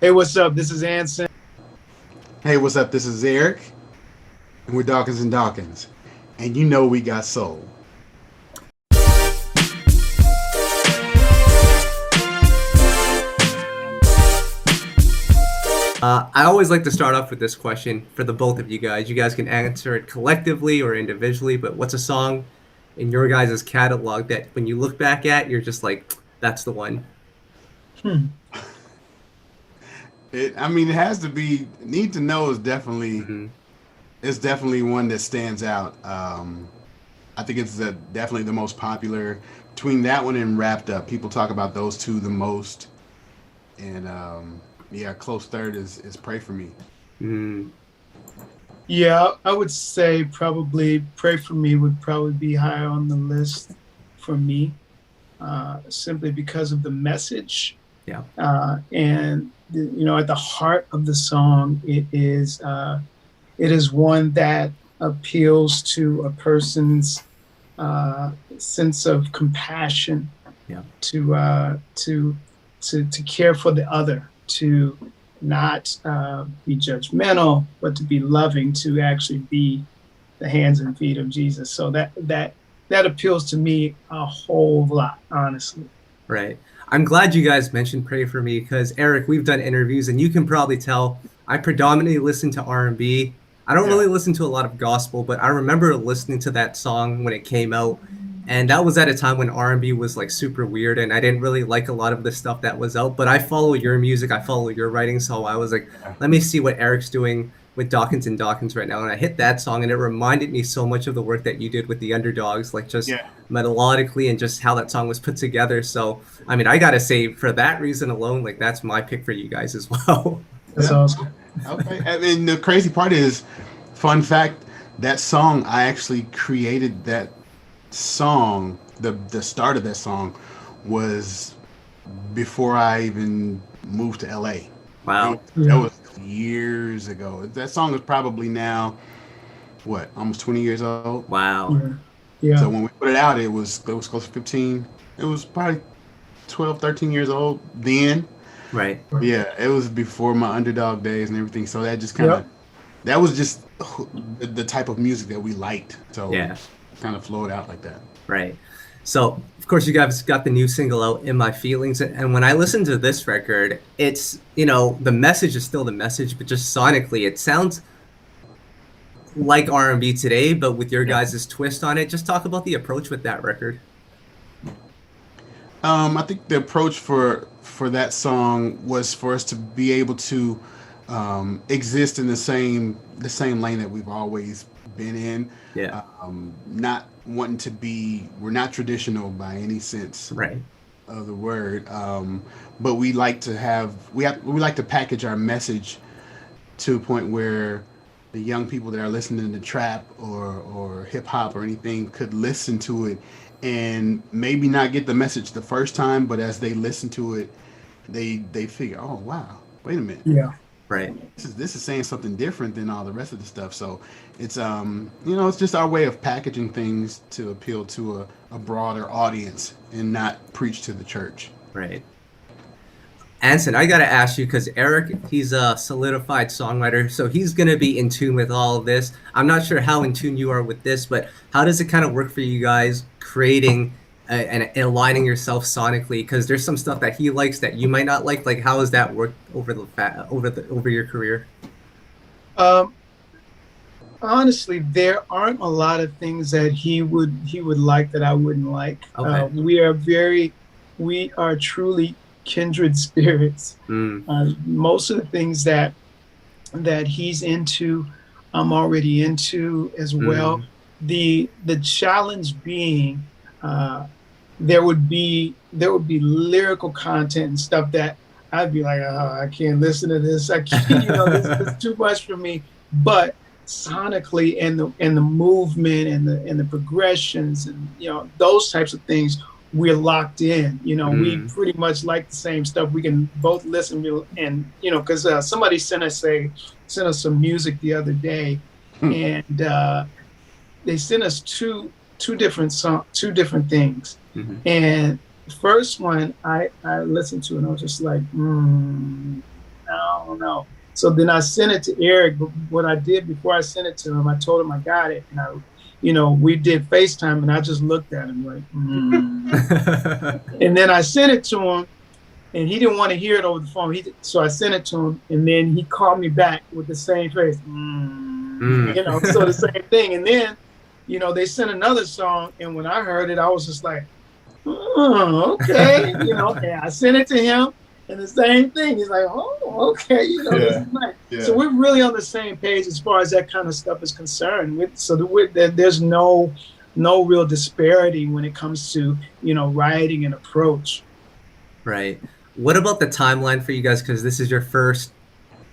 Hey, what's up? This is Anson. Hey, what's up? This is Eric, and we're Dawkins and Dawkins. And you know we got soul. I always like to start off with this question for the both of you guys. You guys can answer it collectively or individually, but what's a song in your guys' catalog that when you look back at, you're just like, that's the one? Hmm. It has to be. Need to know is definitely Hmm. it's definitely one that stands out. I think it's definitely the most popular. Between that one and Wrapped Up, people talk about those two the most. And yeah, close third is Pray for Me. Mm, Yeah, I would say probably "Pray for Me" would probably be higher on the list for me, simply because of the message. yeah, And at the heart of the song, it is one that appeals to a person's sense of compassion, yeah, to to care for the other, to not be judgmental, but to be loving, to actually be the hands and feet of Jesus. So that appeals to me a whole lot, honestly. right. I'm glad you guys mentioned "Pray for Me" because Eric, we've done interviews, and you can probably tell I predominantly listen to R&B. I don't Yeah. really listen to a lot of gospel, but I remember listening to that song when it came out, and that was at a time when R&B was like super weird, and I didn't really like a lot of the stuff that was out. But I follow your music, I follow your writing, so I was like, let me see what Eric's doing with Dawkins and Dawkins right now, and I hit that song, and it reminded me so much of the work that you did with the Underdogs, like just Yeah. melodically and just how that song was put together. So I mean, I gotta say, for that reason alone, like that's my pick for you guys as well. That's Yeah. awesome. Okay. I mean, the crazy part is, fun fact, that song I actually created that song. The start of that song was before I even moved to LA. Wow. That Yeah, was years ago. That song is probably now what, almost 20 years old. Wow. yeah, So yeah. when we put it out, it was close to 15. It was probably 12, 13 years old then. Right. Yeah, it was before my underdog days and everything. So that just kind of, Yep. that was just the type of music that we liked. So Yeah. kind of flowed out like that. Right. So, of course, you guys got the new single out, "In My Feelings," and when I listen to this record, it's the message is still the message, but just sonically, it sounds like R&B today, but with your Yeah. guys' twist on it. Just talk about the approach with that record. I think the approach for that song was for us to be able to exist in the same lane that we've always been in. Yeah. Not wanting to be, we're not traditional by any sense Right. of the word, but we like to package our message to a point where the young people that are listening to trap or hip hop or anything could listen to it and maybe not get the message the first time, but as they listen to it, they figure, oh wow, wait a minute, Yeah. Right. this is saying something different than all the rest of the stuff. So it's just our way of packaging things to appeal to a broader audience and not preach to the church. Right. Anson, I gotta ask you because Eric, he's a solidified songwriter, so he's gonna be in tune with all of this. I'm not sure how in tune you are with this, but how does it kind of work for you guys creating and aligning yourself sonically? Because there's some stuff that he likes that you might not like. Like, how has that worked over your career? Um, Honestly, there aren't a lot of things that he would like that I wouldn't like. Okay. We are truly kindred spirits. Mm, Most of the things that he's into, I'm already into as well. mm, The challenge being, there would be lyrical content and stuff that I'd be like, oh, I can't listen to this. I can't, this is too much for me. But sonically, and the movement and the progressions, and those types of things, we're locked in. We mm, pretty much like the same stuff. We can both listen and because somebody sent us some music the other day, Hmm. and they sent us two different things. mhm. And the first one I listened to, and I was just like, don't know. So then I sent it to Eric. But what I did before I sent it to him, I told him I got it, and we did FaceTime, and I just looked at him like, and then I sent it to him, and he didn't want to hear it over the phone. So I sent it to him, and then he called me back with the same face, so the same thing. And then, they sent another song, and when I heard it, I was just like, oh, okay, and I sent it to him, and the same thing. He's like, oh, okay, this is nice. Yeah. So we're really on the same page as far as that kind of stuff is concerned. There's no real disparity when it comes to, writing and approach. Right. What about the timeline for you guys? Because this is your first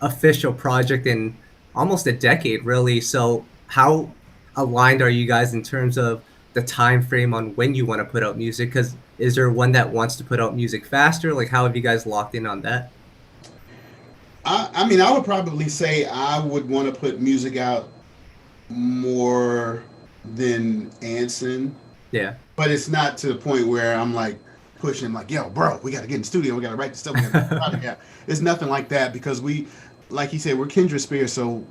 official project in almost a decade, really. So how aligned are you guys in terms of the time frame on when you want to put out music? Because is there one that wants to put out music faster? Like, how have you guys locked in on that? I mean, I would probably say I would want to put music out more than Anson. Yeah. But it's not to the point where I'm like pushing like, yo, bro, we got to get in the studio. We got to write the stuff. We got to get the product out. It's nothing like that because we, like he said, we're kindred spirits. So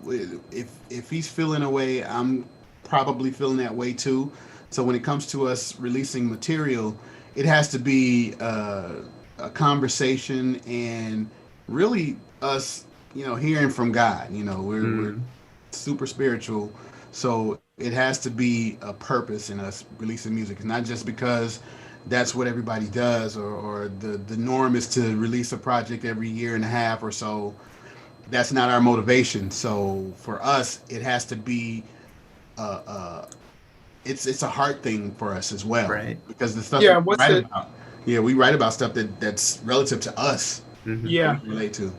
if he's feeling a way, I'm probably feeling that way too. So when it comes to us releasing material, it has to be a conversation and really us, hearing from God. We're super spiritual. So it has to be a purpose in us releasing music. It's not just because that's what everybody does or the norm is to release a project every year and a half or so. That's not our motivation. So for us, it has to be it's a heart thing for us as well, right? Because the stuff we write about, we write about stuff that's relative to us. Mm-hmm. Yeah, that we relate to.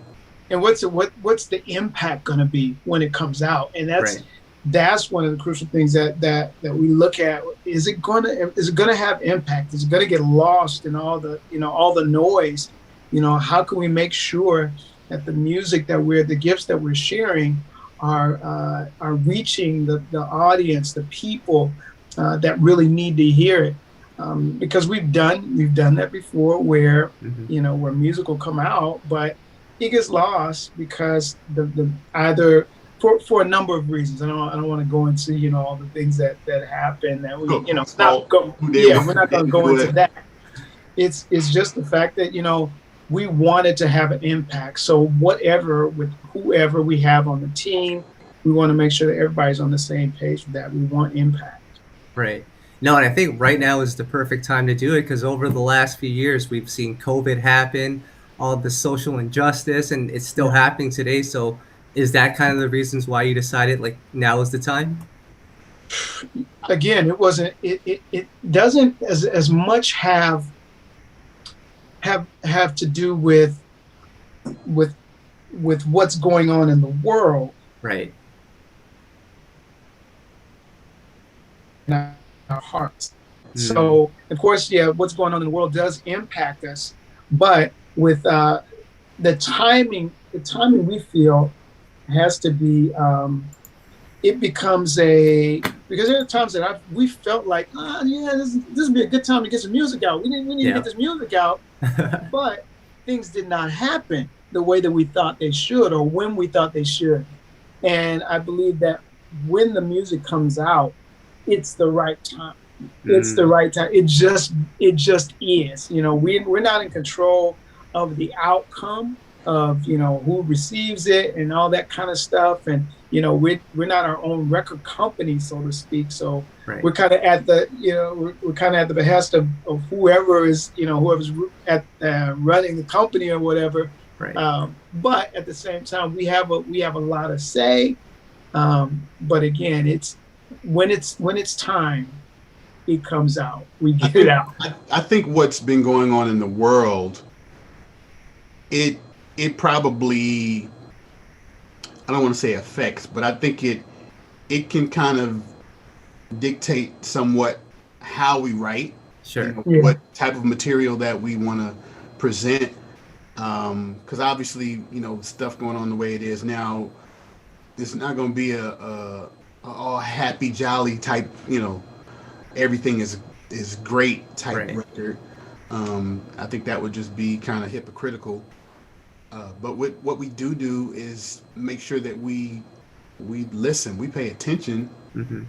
And what's the impact going to be when it comes out? And that's one of the crucial things that we look at. Is it going to have impact? Is it going to get lost in all the noise? How can we make sure that the music the gifts that we're sharing are reaching the audience, the people that really need to hear it? Because we've done that before, where where music will come out, but it gets lost because the either for a number of reasons. I don't want to go into all the things that happen that we we're not going to go into that. It's just the fact that we wanted to have an impact. So with whoever we have on the team, we want to make sure that everybody's on the same page with that. We want impact. Right. No, and I think right now is the perfect time to do it because over the last few years, we've seen COVID happen, all the social injustice, and it's still happening today. So is that kind of the reasons why you decided like now is the time? Again, it doesn't as much have to do with what's going on in the world. Right. In our hearts. So of course, what's going on in the world does impact us, but with the timing we feel has to be. It becomes because there are times that we felt like, this would be a good time to get some music out. We need to get this music out, but things did not happen the way that we thought they should or when we thought they should. And I believe that when the music comes out, it's the right time. It's the right time. It just is. We're not in control of the outcome of who receives it and all that kind of stuff. And we're not our own record company, so to speak. So we're kind of at the we're kind of at the behest of whoever is whoever's at running the company or whatever. Right. But at the same time, we have a lot to say. But again, it's when it's time, it comes out. We get it out. I think what's been going on in the world, it probably, I don't want to say affects, but I think it can kind of dictate somewhat how we write. Sure. What type of material that we want to present. Because obviously, stuff going on the way it is now, it's not going to be a all happy, jolly type, everything is great type record. I think that would just be kind of hypocritical. But what we do is make sure that we listen, we pay attention, Hmm.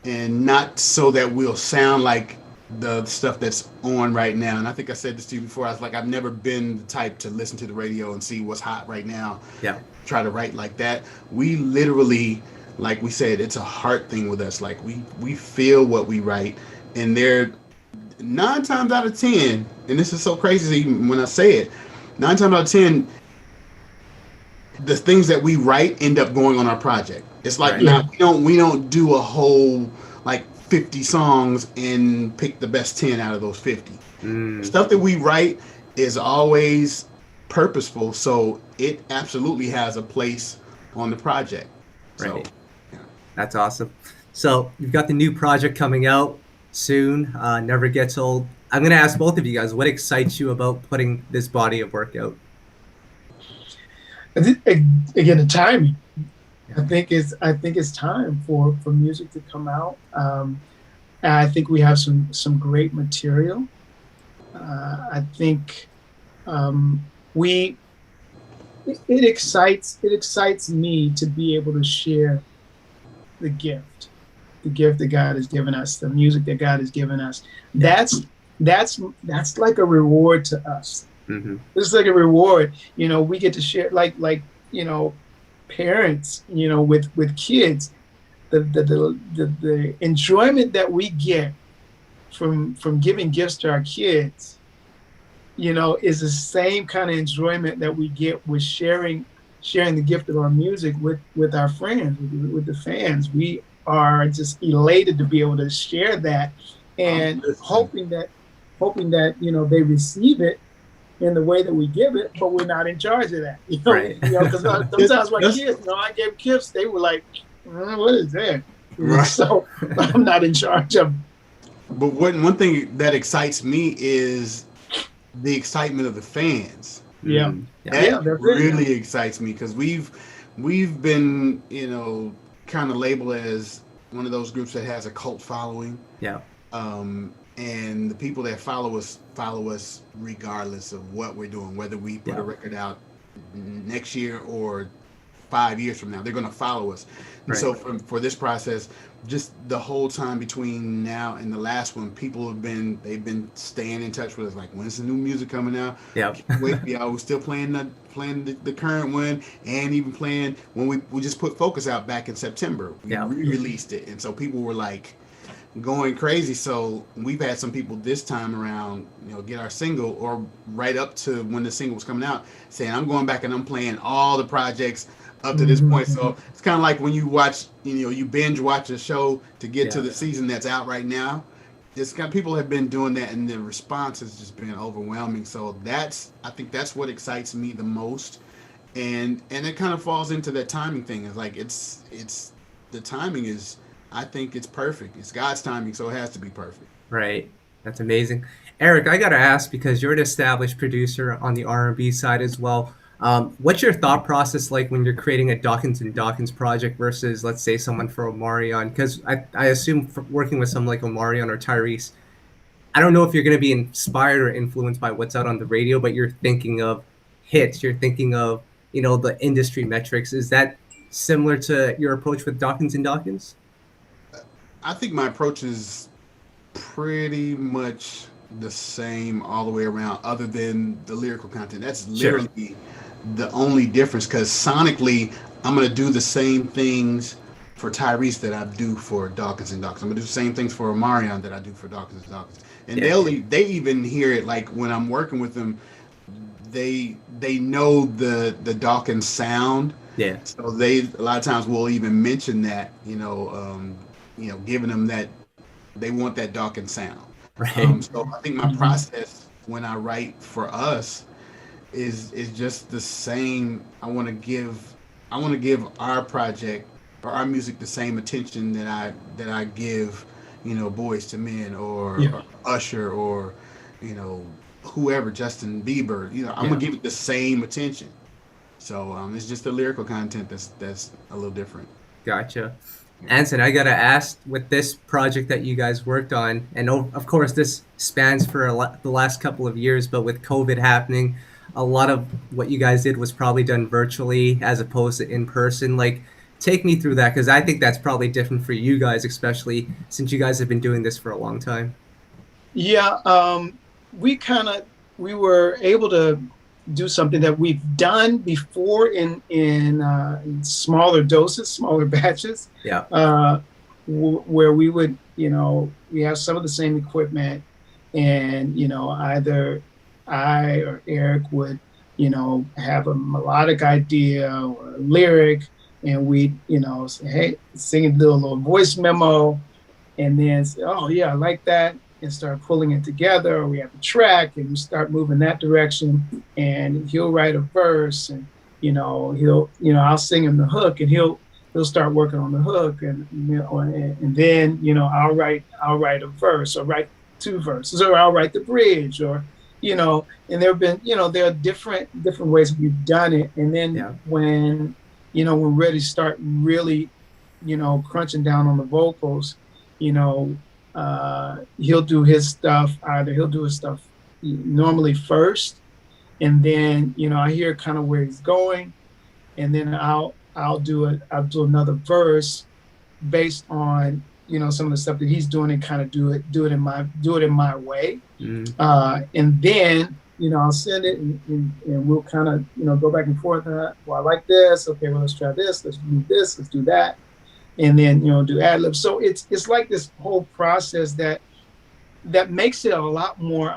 and not so that we'll sound like the stuff that's on right now. And I think I said this to you before. I was like, I've never been the type to listen to the radio and see what's hot right now. Yeah. Try to write like that. We literally, like we said, it's a heart thing with us. Like we feel what we write, and they're 9 times out of 10. And this is so crazy even when I say it. 9 times out of 10, the things that we write end up going on our project. It's like Right. we don't do a whole like 50 songs and pick the best 10 out of those 50. Mm. Stuff that we write is always purposeful, so it absolutely has a place on the project. So, Right. yeah. That's awesome. So you've got the new project coming out soon. Never Gets Old. I'm gonna ask both of you guys, what excites you about putting this body of work out? Again, the timing. I think it's time for music to come out. And I think we have some great material. I think we it excites me to be able to share the gift that God has given us, the music that God has given us. That's like a reward to us. Mm-hmm. It's like a reward. We get to share like parents, with kids, the enjoyment that we get from giving gifts to our kids, is the same kind of enjoyment that we get with sharing the gift of our music with our friends, with the fans. We are just elated to be able to share that, and hoping that they receive it in the way that we give it, but we're not in charge of that. Right. Because sometimes my kids, I gave gifts, they were like, what is that? Right. So I'm not in charge of. But one thing that excites me is the excitement of the fans. Yeah. Mm. That that's really excites me, because we've been, kind of labeled as one of those groups that has a cult following. Yeah. And the people that follow us regardless of what we're doing, whether we put a record out next year or 5 years from now, they're going to follow us. And Right. so for this process, just the whole time between now and the last one, people they've been staying in touch with us, like, when's the new music coming out? Yeah. Wait, we're still playing the current one, and even playing when we just put Focus out back in September. We re-released it, and so people were like going crazy. So we've had some people this time around, get our single, or right up to when the single was coming out, saying, I'm going back and I'm playing all the projects up to this point. So it's kind of like when you watch, you binge watch a show to get to the season that's out right now. It's kind of, people have been doing that, and the response has just been overwhelming. So I think that's what excites me the most. And it kind of falls into that timing thing. It's like, it's the timing is, I think it's perfect. It's God's timing, so it has to be perfect. Right. That's amazing. Eric, I got to ask, because you're an established producer on the R&B side as well. What's your thought process like when you're creating a Dawkins and Dawkins project versus, let's say, someone for Omarion? Because I assume working with someone like Omarion or Tyrese, I don't know if you're going to be inspired or influenced by what's out on the radio, but you're thinking of hits. You're thinking of, the industry metrics. Is that similar to your approach with Dawkins and Dawkins? I think my approach is pretty much the same all the way around, other than the lyrical content. That's literally the only difference, because sonically, I'm going to do the same things for Tyrese that I do for Dawkins and Dawkins. I'm going to do the same things for Omarion that I do for Dawkins and Dawkins. And they even hear it, like when I'm working with them, they know the Dawkins sound. Yeah. So they a lot of times will even mention that, giving them that they want that Dawkins sound. Right. So I think my process when I write for us is just the same. I want to give our project or our music the same attention that I give, Boys to Men or Usher or whoever, Justin Bieber. I'm gonna give it the same attention. So it's just the lyrical content that's a little different. Gotcha. Anson, I gotta ask, with this project that you guys worked on, and of course this spans for the last couple of years, but with COVID happening, a lot of what you guys did was probably done virtually as opposed to in person. Like, take me through that, because I think that's probably different for you guys, especially since you guys have been doing this for a long time. Yeah, we kind of we were able to do something that we've done before in smaller doses, smaller batches. Yeah. Where we would, we have some of the same equipment, and either I or Eric would, have a melodic idea or a lyric, and we'd, say, hey, sing a little voice memo, and then say, oh yeah, I like that, and start pulling it together. Or we have a track, and we start moving that direction, and he'll write a verse, and I'll sing him the hook, and he'll start working on the hook, and then I'll write a verse, or write two verses, or I'll write the bridge, or and there have been there are different ways we've done it, and then when we're ready to start really crunching down on the vocals, he'll do his stuff. Either he'll do his stuff normally first, and then I hear kind of where he's going, and then I'll do another verse based on some of the stuff that he's doing, and kind of do it in my way. And then I'll send it, and we'll kind of go back and forth. Well, I like this. Okay, well, let's try this. Let's do this. Let's do that. And then do ad libs. So it's like this whole process that makes it a lot more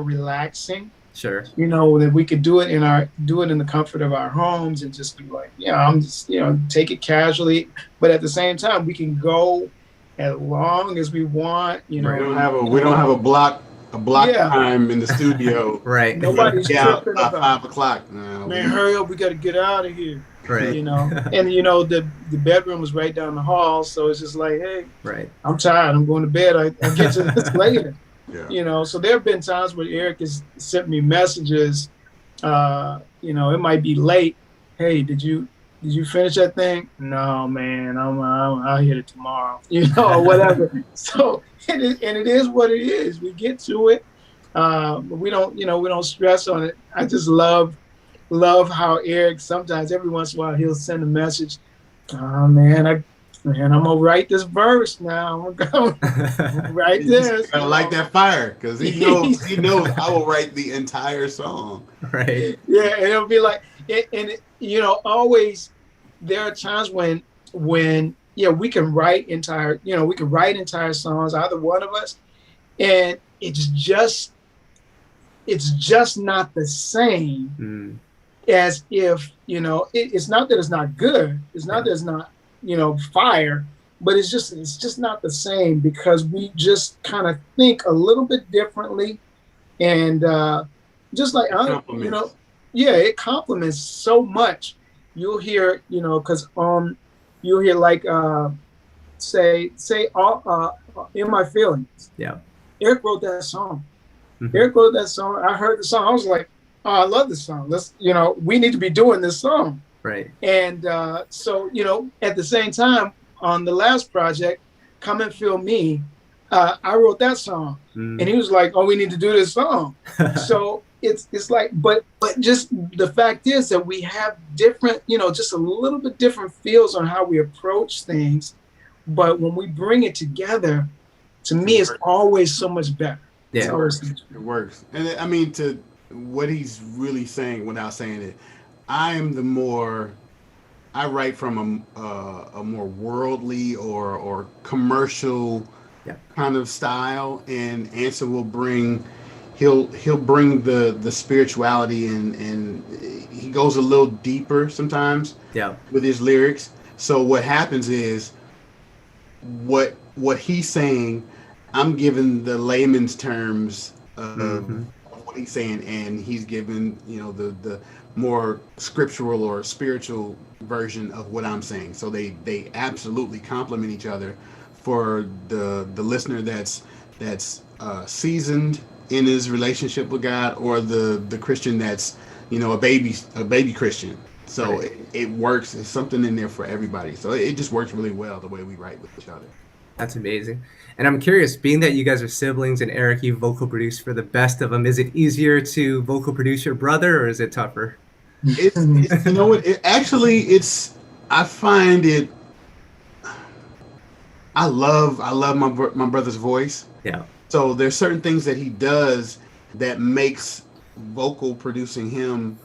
relaxing. Sure. That we could do it in the comfort of our homes, and just be like, I'm just take it casually, but at the same time we can go as long as we want. We don't have a block time in the studio. Right. Nobody's tripping about 5 o'clock. No, man, hurry up, we got to get out of here. Right. And the bedroom was right down the hall, so it's just like, hey, right, I'm tired, I'm going to bed. I get to this later. Yeah. So there have been times where Eric has sent me messages. It might be late. Hey, did you finish that thing? No, man, I'll hit it tomorrow. Or whatever. So it is what it is. We get to it, but we don't stress on it. I just love how Eric sometimes, every once in a while, he'll send a message. Oh man, I'm gonna write this verse now. I'm gonna write this. Gotta light that fire, because he knows I will write the entire song. Right. Yeah, and it'll be like, always there are times when we can write entire songs, either one of us, and it's just not the same as if it's not that it's not good. It's not that it's not fire, but it's just not the same, because we just kind of think a little bit differently, and just like it complements so much. You'll hear because you'll hear like say In My Feelings. Yeah, Eric wrote that song. Mm-hmm. Eric wrote that song. I heard the song. I was like, oh, I love this song. Let's we need to be doing this song. Right. And so, at the same time, on the last project, Come and Feel Me, I wrote that song. And he was like, oh, we need to do this song. So it's like, but just the fact is that we have different, just a little bit different feels on how we approach things. But when we bring it together, to me, it's always so much better. Yeah, it works. And I mean, to what he's really saying, without saying it, I write from a more worldly or commercial kind of style, and Anson will bring he'll bring the spirituality, and he goes a little deeper sometimes with his lyrics. So what happens is what he's saying, I'm giving the layman's terms of what he's saying, and he's given the more scriptural or spiritual version of what I'm saying. So they absolutely complement each other for the listener that's seasoned in his relationship with God, or the Christian that's a baby Christian. So it works. There's something in there for everybody. So it just works really well the way we write with each other. That's amazing. And I'm curious, being that you guys are siblings and Eric, you vocal produce for the best of them, is it easier to vocal produce your brother or is it tougher? It's you know what? It actually it's I find it. I love my brother's voice. Yeah. So there's certain things that he does that makes vocal producing him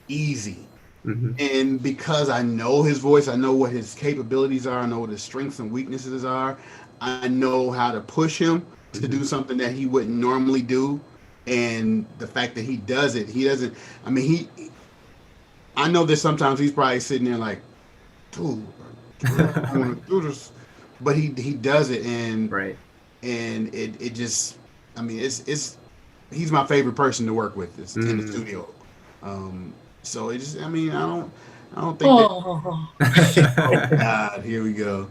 easy. Hmm. And because I know his voice, I know what his capabilities are, I know what his strengths and weaknesses are. I know how to push him to do something that he wouldn't normally do. And the fact that he does it, he doesn't. I mean, I know that sometimes he's probably sitting there like, dude, I want to do this, but he does it, Right. and it just, I mean, it's he's my favorite person to work with is in the studio. So it just, I mean, I don't think that. Oh, Oh God, here we go.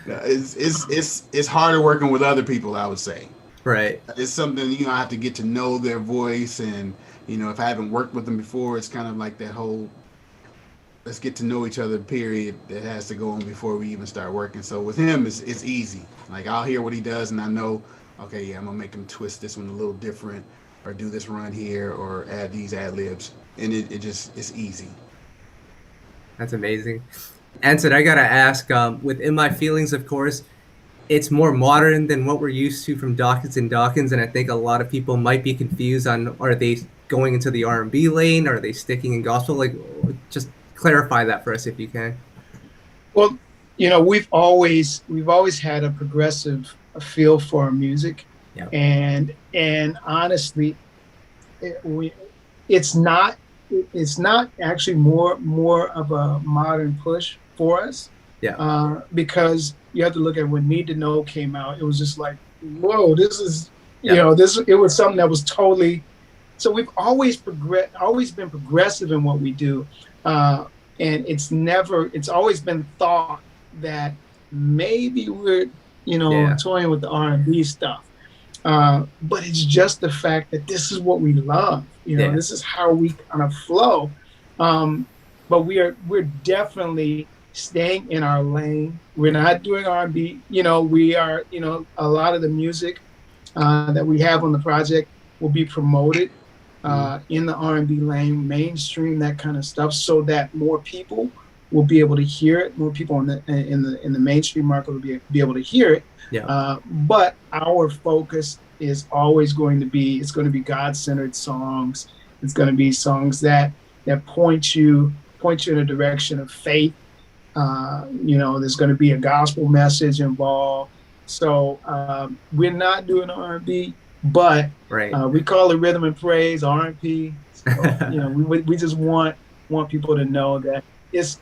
It's harder working with other people, I would say. Right. It's something, you know, I have to get to know their voice, and you know, if I haven't worked with them before, it's kind of like that whole let's get to know each other period that has to go on before we even start working. So with him, it's easy. Like I'll hear what he does, and I know, okay, yeah, I'm gonna make him twist this one a little different, or do this run here, or add these ad libs, and it just it's easy. That's amazing. Anson, I gotta ask, within my feelings, of course, it's more modern than what we're used to from Dawkins and Dawkins, and I think a lot of people might be confused on are they going into the R&B lane, are they sticking in gospel? Like, just clarify that for us if you can. well, you know, we've always had a progressive feel for our music, Yeah. and honestly, it's not it's not actually more of a modern push for us. Yeah. Because you have to look at when Need to Know came out. It was just like, whoa, this is, Yeah. it was something that was totally. So we've always been progressive in what we do, and it's always been thought that maybe we're, Yeah. toying with the R&B stuff, but it's just the fact that this is what we love. Yeah. This is how we kind of flow, but we're definitely staying in our lane. We're not doing R&B. We are. A lot of the music that we have on the project will be promoted in the R&B lane, mainstream, that kind of stuff, so that more people will be able to hear it. More people in the mainstream market will be able to hear it. Yeah. But our focus is always going to be, it's going to be God-centered songs. It's going to be songs that point you in a direction of faith. There's going to be a gospel message involved. So we're not doing R&B, but Right. we call it rhythm and praise, R&B. So, we just want people to know that it's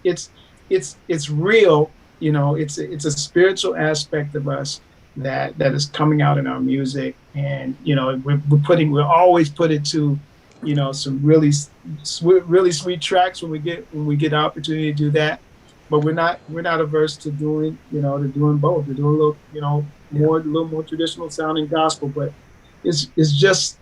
real. It's a spiritual aspect of us that is coming out in our music, and we'll always put it to some really sweet tracks when we get the opportunity to do that. But we're not averse to doing both. We're doing a little more traditional sounding gospel, but that's just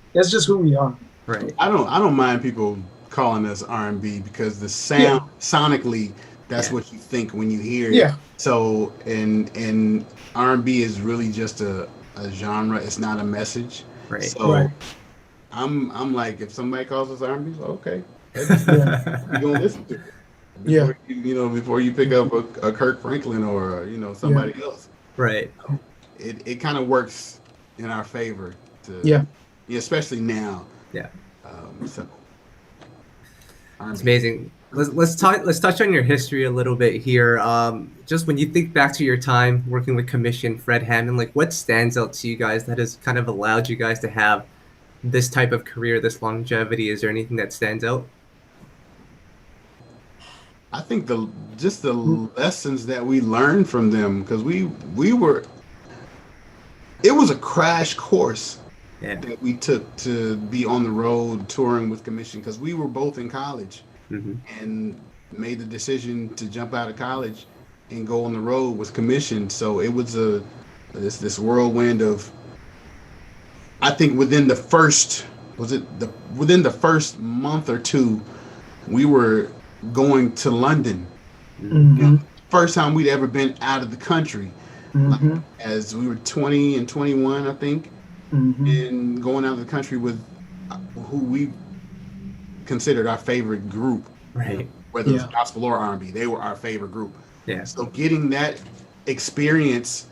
who we are. Right. I don't mind people calling us R&B because the sound sonically, that's what you think when you hear it. Yeah. So and R&B is really just a genre. It's not a message. Right. So Right. I'm like, if somebody calls us R&B, so okay, you're gonna listen to it. Yeah. Before you pick up a Kirk Franklin or somebody else. Right. It kind of works in our favor especially now. Yeah. So It's amazing. Let's touch on your history a little bit here. Just when you think back to your time working with Commission, Fred Hammond, like what stands out to you guys that has kind of allowed you guys to have this type of career, this longevity? Is there anything that stands out? I think the lessons that we learned from them, because it was a crash course that we took to be on the road touring with Commission, because we were both in college and made the decision to jump out of college and go on the road with Commission. So it was this whirlwind of, I think within the first month or two, we were going to London. Mm-hmm. First time we'd ever been out of the country. Like, Mm-hmm. as we were 20 and 21, I think, Mm-hmm. and going out of the country with who we considered our favorite group, Right. whether it was Yeah. gospel or R&B, they were our favorite group. Yeah. So getting that experience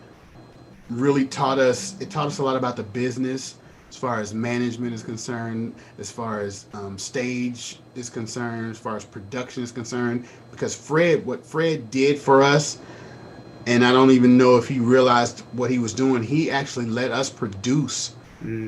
really taught us. It taught us a lot about the business, as far as management is concerned, as far as stage is concerned, as far as production is concerned. Because what Fred did for us, and I don't even know if he realized what he was doing. He actually let us produce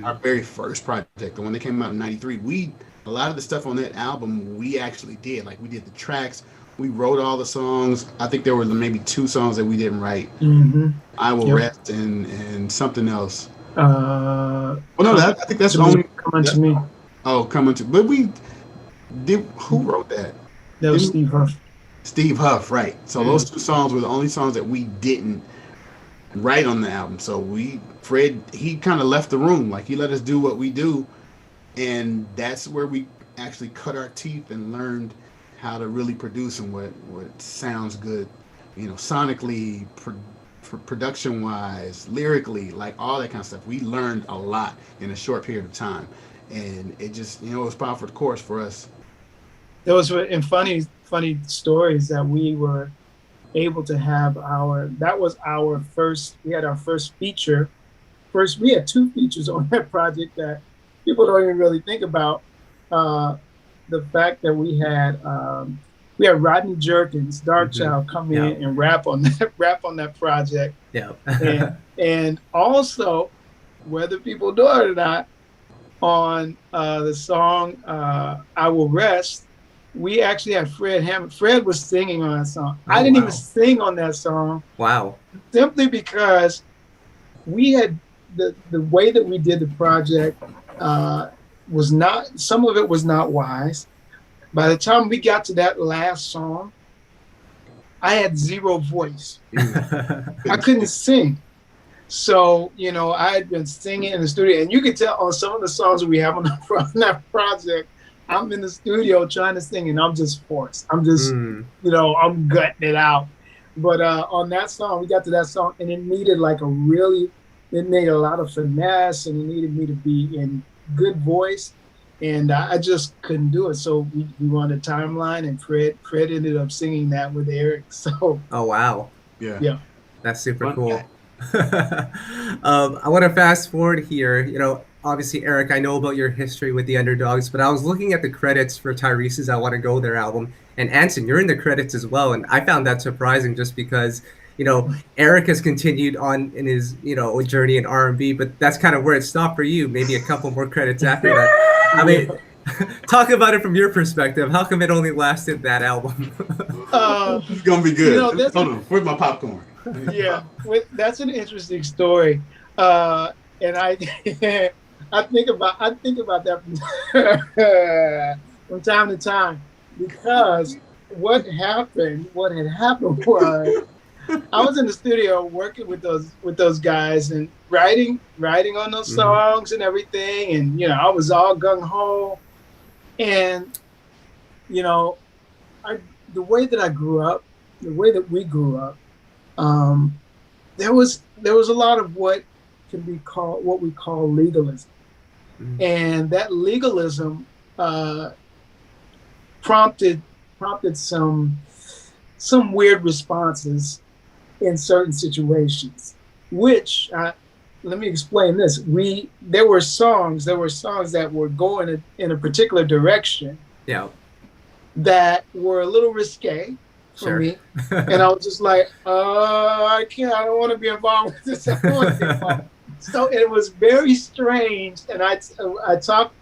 our very first project, the one that came out in '93. A lot of the stuff on that album we actually did. Like, we did the tracks, we wrote all the songs. I think there were maybe 2 songs that we didn't write. Mm-hmm. I Will Yep. Rest and something else. Well, no, I think that's the only. Come Unto Me. Oh, Coming to. But we did. Who wrote that? That was Steve Huff. Steve Huff, right? So those 2 songs were the only songs that we didn't write on the album. So Fred, he kind of left the room. Like, he let us do what we do, and that's where we actually cut our teeth and learned how to really produce and what sounds good, sonically, production wise, lyrically, like all that kind of stuff. We learned a lot in a short period of time, and it just, it was par for the course for us. There was funny stories that we were able to have we had our first feature. First, we had 2 features on that project that people don't even really think about. The fact that we had Rodney Jerkins, Dark Child, come in and rap on that project. Yeah. and also, whether people know it or not, on the song "I Will Rest," we actually had Fred Hammond. Fred was singing on that song. I didn't even sing on that song. Wow. Simply because we had the way that we did the project was not, some of it was not wise. By the time we got to that last song, I had 0 voice. I couldn't sing. So, I had been singing in the studio, and you could tell on some of the songs that we have on that project, I'm in the studio trying to sing, and I'm just forced. I'm just, I'm gutting it out. But on that song, we got to that song, and it needed it made a lot of finesse, and it needed me to be in good voice, and I just couldn't do it. So we wanted a timeline, and Fred ended up singing that with Eric. So. Oh, wow. Yeah. That's super cool. I want to fast forward here. Obviously, Eric, I know about your history with the Underdogs, but I was looking at the credits for Tyrese's I Want to Go There album, and Anson, you're in the credits as well, and I found that surprising just because, Eric has continued on in his, journey in R&B, but that's kind of where it stopped for you, maybe a couple more credits after that. I mean, talk about it from your perspective. How come it only lasted that album? It's going to be good. Hold on, where's my popcorn? Yeah, that's an interesting story. And I think about that from time to time, because what had happened was I was in the studio working with those guys and writing on those songs and everything, and I was all gung ho, and the way that I grew up, the way that we grew up, there was a lot of what we call legalism. And that legalism prompted some weird responses in certain situations, which let me explain this. There were songs that were going in a particular direction that were a little risque for me. And I was just like, I don't want to be involved with this. I don't want to be involved. So it was very strange, and I talked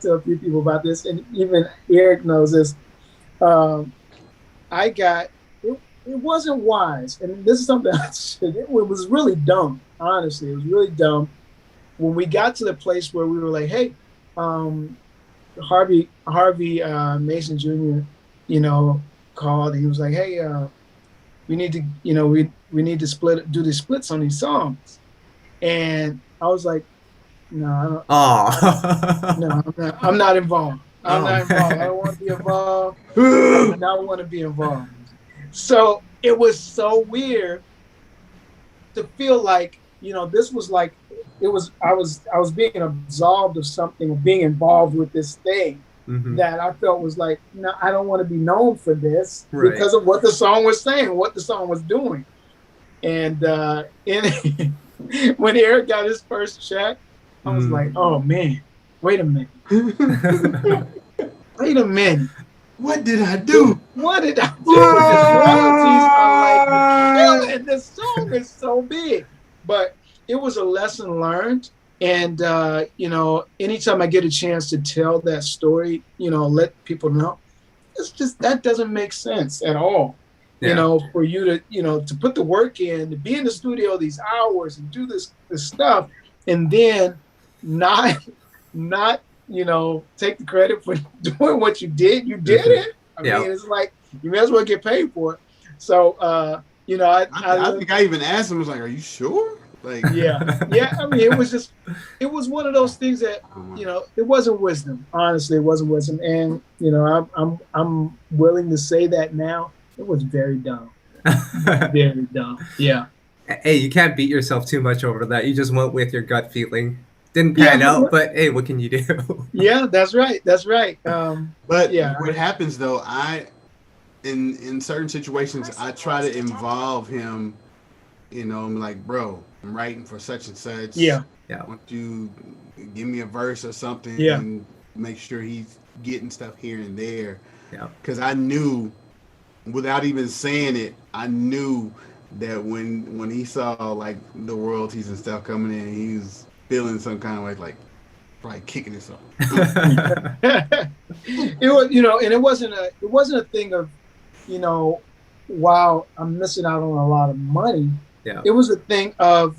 to a few people about this, and even Eric knows this. It wasn't wise, and this is something it was really dumb. Honestly, it was really dumb. When we got to the place where we were like, hey, Harvey Mason Jr., called, and he was like, hey, we need to, we need to do the splits on these songs. And I was like, no, I'm not involved. I'm not involved. I don't want to be involved. I do not want to be involved. So it was so weird to feel like, this was like, I was being absolved of something, of being involved with this thing Hmm. that I felt was like, no, I don't want to be known for this Right. because of what the song was saying, what the song was doing. And when Eric got his first check, I was like, oh man, wait a minute. Wait a minute. What did I do? What did I do? His royalties are like killing. This song is so big. But it was a lesson learned. And, anytime I get a chance to tell that story, let people know, it's just, that doesn't make sense at all. Yeah. For you to put the work in, to be in the studio these hours and do this stuff, and then not take the credit for doing what you did. You did it. I mean, it's like you may as well get paid for it. So, I think I even asked him, I was like, "Are you sure?" Like, yeah. I mean, it was one of those things that it wasn't wisdom. Honestly, it wasn't wisdom, and I'm willing to say that now. It was very dumb. Very dumb. Yeah. Hey, you can't beat yourself too much over that. You just went with your gut feeling. Didn't pan out, but hey, what can you do? Yeah, that's right. That's right. But what happens though, in certain situations, I try to involve him. I'm like, bro, I'm writing for such and such. Yeah. Why don't you give me a verse or something? Yeah. And make sure he's getting stuff here and there. Yeah. Because I knew, without even saying it, I knew that when he saw like the royalties and stuff coming in, he was feeling some kind of like probably kicking himself. It was, and it wasn't a thing of, wow, I'm missing out on a lot of money. Yeah. It was a thing of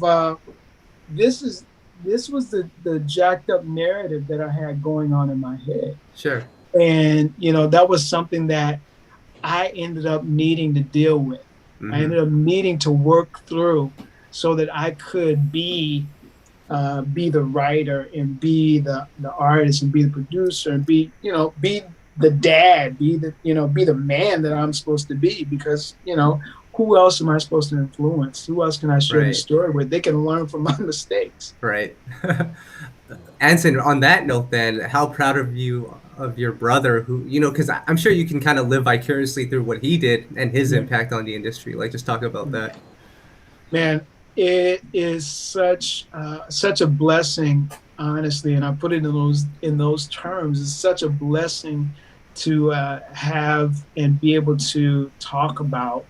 this was the jacked up narrative that I had going on in my head. Sure. And that was something that I ended up needing to deal with. Mm-hmm. I ended up needing to work through so that I could be the writer and be the artist and be the producer and be the dad, be the man that I'm supposed to be, because who else am I supposed to influence? Who else can I share the story with? They can learn from my mistakes. Right. Anson, on that note then, how proud of you of your brother who, because I'm sure you can kind of live vicariously through what he did and his impact on the industry. Like, just talk about that. Man, it is such a blessing, honestly, and I put it in those terms. It's such a blessing to have and be able to talk about,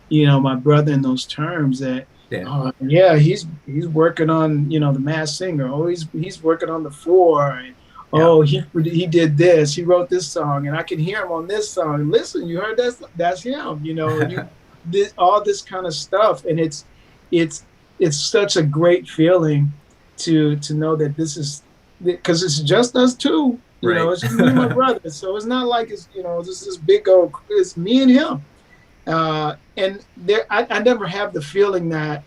my brother in those terms. That he's working on The Masked Singer. Oh, he's working on The Four. And, oh, he did this. He wrote this song, and I can hear him on this song. Listen, you heard that's him. All this kind of stuff, and it's such a great feeling to know that this is, because it's just us two. It's just me and my brother. So it's not like it's this big old. It's me and him. And I never have the feeling that,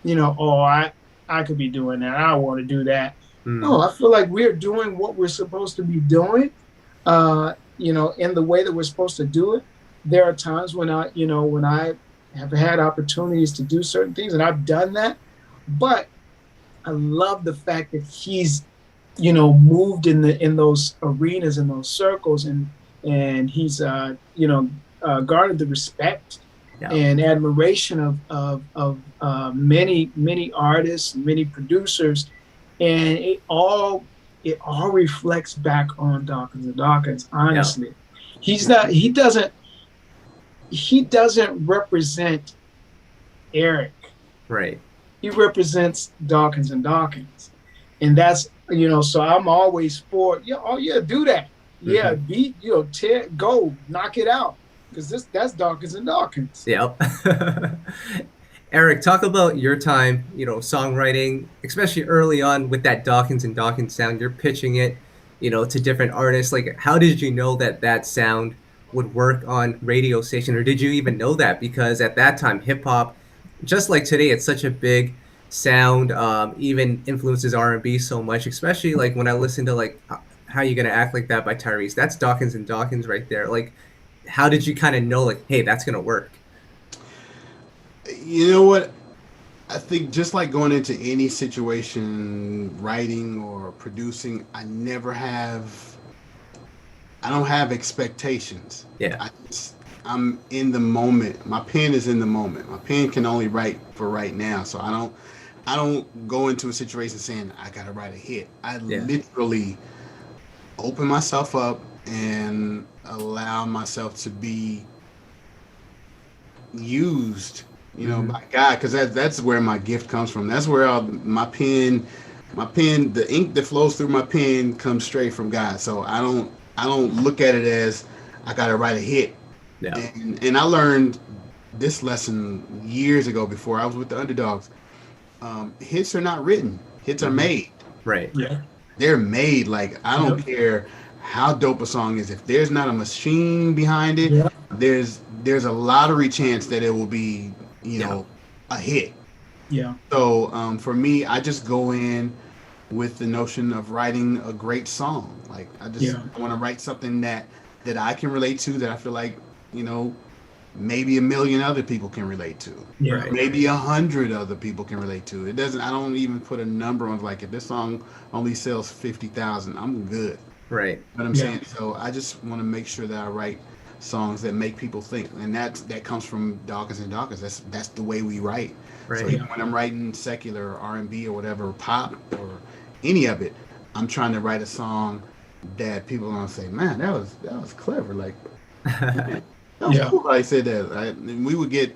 I could be doing that. I want to do that. No, I feel like we're doing what we're supposed to be doing, in the way that we're supposed to do it. There are times when I have had opportunities to do certain things, and I've done that. But I love the fact that he's, moved in those arenas, in those circles, and he's, garnered the respect and admiration of many artists, many producers. And it all reflects back on Dawkins and Dawkins. Honestly, he doesn't represent Eric. Right. He represents Dawkins and Dawkins, and that's So I'm always for do that. Yeah, beat go knock it out, because that's Dawkins and Dawkins. Yep. Eric, talk about your time, songwriting, especially early on with that Dawkins and Dawkins sound. You're pitching it, to different artists. Like, how did you know that sound would work on radio station, or did you even know that? Because at that time, hip hop, just like today, it's such a big sound, even influences R&B so much, especially like when I listen to like How You Gonna Act Like That by Tyrese. That's Dawkins and Dawkins right there. Like, how did you kind of know, like, hey, that's gonna work? You know what? I think just like going into any situation, writing or producing, I don't have expectations. Yeah. I'm in the moment. My pen is in the moment. My pen can only write for right now. So I don't go into a situation saying I gotta write a hit. I literally open myself up and allow myself to be used, by God, because that's where my gift comes from. That's where my pen, the ink that flows through my pen comes straight from God. So I don't look at it as I gotta write a hit. Yeah. And I learned this lesson years ago before I was with the Underdogs. Hits are not written. Hits are made. Right. Yeah. They're made. Like, I don't care how dope a song is. If there's not a machine behind it, there's a lottery chance that it will be, a hit. Yeah. So for me, I just go in with the notion of writing a great song. Like, I just want to write something that I can relate to, that I feel like, maybe 1 million other people can relate to. Yeah. Right. Maybe 100 other people can relate to. I don't even put a number on, like, if this song only sells 50,000, I'm good. Right. You know what I'm saying? So I just want to make sure that I write songs that make people think. And that comes from Dawkins and Dawkins. That's the way we write. Right. So even when I'm writing secular or R&B or whatever, pop or any of it, I'm trying to write a song that people are gonna say, man, that was clever. Like, man, that was cool. I said that. And we would get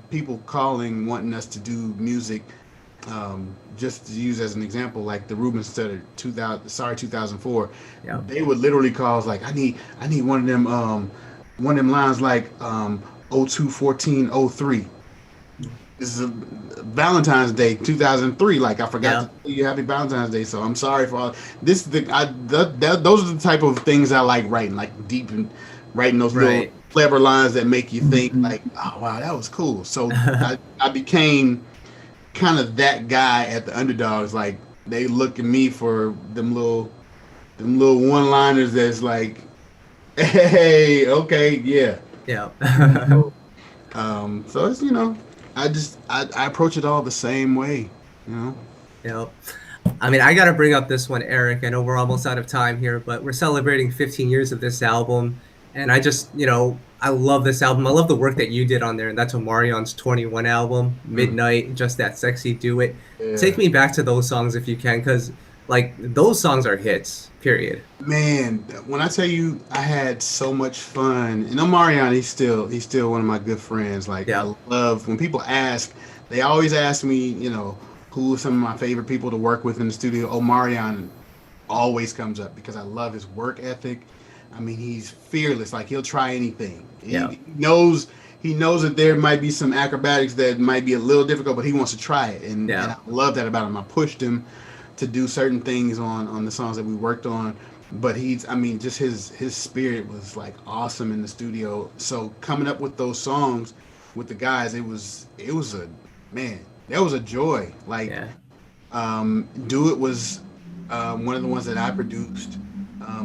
people calling, wanting us to do music. Just to use as an example, like the Ruben Studdard 2004. Yeah. They would literally call us like, I need one of them lines like 02-14-03. This is a Valentine's Day 2003. Like, I forgot to tell you Happy Valentine's Day, so I'm sorry for all this. Those are the type of things I like writing, like deep and writing those little clever lines that make you think like, oh wow, that was cool. So I became kind of that guy at the Underdogs. Like, they look at me for them little one-liners that's like, hey, okay, yeah. So it's, I approach it all the same way, Yep. I mean, I got to bring up this one, Eric. I know we're almost out of time here, but we're celebrating 15 years of this album. And I just, I love this album. I love the work that you did on there. And that's Omarion's 21 album, Midnight, Just That Sexy, Do It. Yeah. Take me back to those songs if you can, because, like, those songs are hits, period. Man, when I tell you I had so much fun, and Omarion, he's still one of my good friends. Like, I love, when people ask, they always ask me, who are some of my favorite people to work with in the studio. Omarion always comes up because I love his work ethic. I mean, he's fearless. Like, he'll try anything. He knows that there might be some acrobatics that might be a little difficult, but he wants to try it. And I love that about him. I pushed him to do certain things on the songs that we worked on. But just his spirit was like awesome in the studio. So coming up with those songs with the guys, that was a joy. Like, Do It was one of the ones that I produced.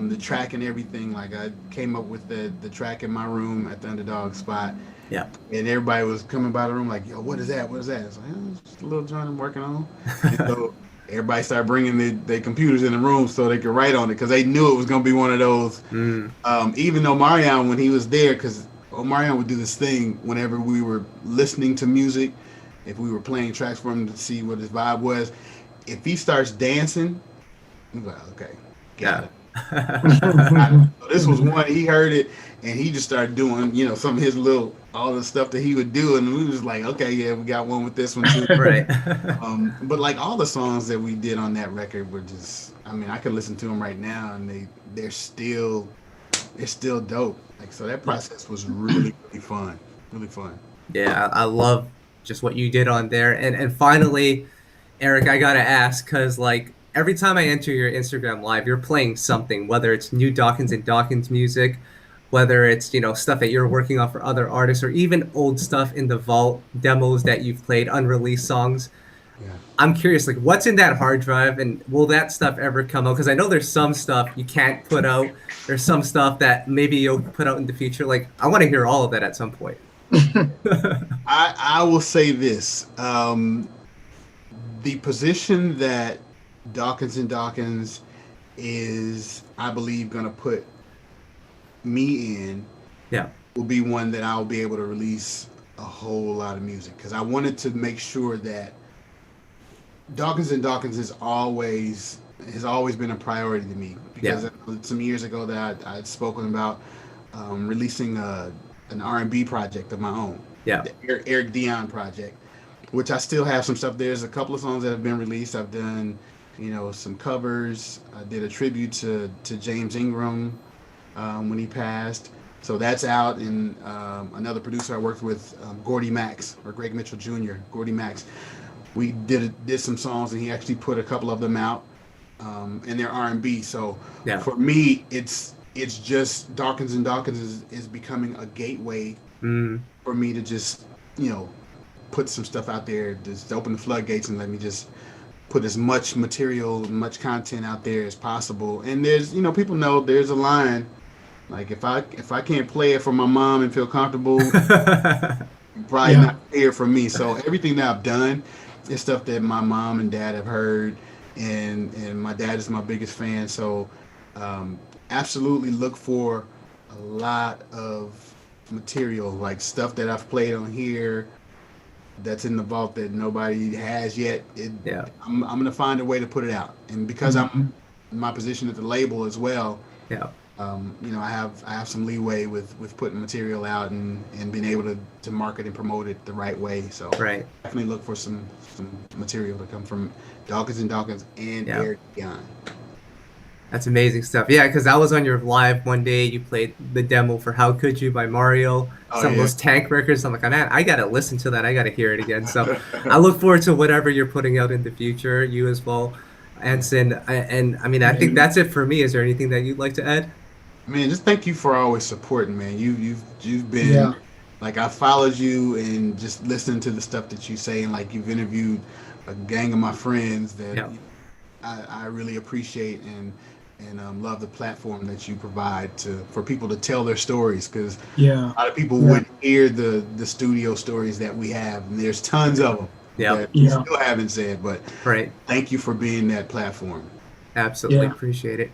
The track and everything, like, I came up with the track in my room at the Underdog spot. Yeah. And everybody was coming by the room like, yo, what is that? What is that? It's like, it's just a little joint I'm working on. And so everybody started bringing their computers in the room so they could write on it, because they knew it was going to be one of those. Even though Omarion, when he was there, because Omarion would do this thing whenever we were listening to music, if we were playing tracks for him to see what his vibe was, if he starts dancing, he's like, okay, got it. So this was one, he heard it and he just started doing, some of his all the stuff that he would do, and we was like, okay, yeah, we got one with this one too. Right. But like, all the songs that we did on that record were just, I could listen to them right now and they're still dope. Like, so that process was really, really fun. Really fun. Yeah, I love just what you did on there. And finally, Eric, I gotta ask, because, like, every time I enter your Instagram live, you're playing something, whether it's new Dawkins and Dawkins music, whether it's, stuff that you're working on for other artists, or even old stuff in the vault, demos that you've played, unreleased songs. Yeah. I'm curious, like, what's in that hard drive, and will that stuff ever come out? Because I know there's some stuff you can't put out. There's some stuff that maybe you'll put out in the future. Like, I want to hear all of that at some point. I will say this. The position that Dawkins and Dawkins is, I believe, going to put me in Yeah. will be one that I'll be able to release a whole lot of music, because I wanted to make sure that Dawkins and Dawkins has always been a priority to me, because some years ago that I had spoken about releasing an R&B project of my own, the Eric Dion project, which I still have some stuff. There's a couple of songs that have been released. I've done, some covers. I did a tribute to James Ingram when he passed. So that's out. And another producer I worked with, Gordy Max, or Greg Mitchell Jr., Gordy Max. We did some songs, and he actually put a couple of them out, and they're R&B. So for me, it's just Dawkins and Dawkins is becoming a gateway for me to just, put some stuff out there, just open the floodgates and let me just put as much material, much content out there as possible. And there's, people know there's a line. Like if I can't play it for my mom and feel comfortable, probably not hear from me. So everything that I've done is stuff that my mom and dad have heard, and my dad is my biggest fan. So absolutely look for a lot of material, like stuff that I've played on here that's in the vault that nobody has yet. I'm gonna find a way to put it out, and because I'm in my position at the label as well, I have some leeway with putting material out and being able to market and promote it the right way. So definitely look for some material to come from Dawkins and Dawkins and Eric Dion. That's amazing stuff. Yeah, because I was on your live one day. You played the demo for "How Could You" by Mario. Some of those Tank records. I'm like, man, I gotta listen to that. I gotta hear it again. So I look forward to whatever you're putting out in the future. You as well, Anson. And I mean, I think that's it for me. Is there anything that you'd like to add? Man, just thank you for always supporting, man. You've been like, I followed you and just listening to the stuff that you say, and like you've interviewed a gang of my friends that I really appreciate and love the platform that you provide for people to tell their stories, because a lot of people wouldn't hear the studio stories that we have, and there's tons of them that we still haven't said. But thank you for being that platform. Absolutely appreciate it.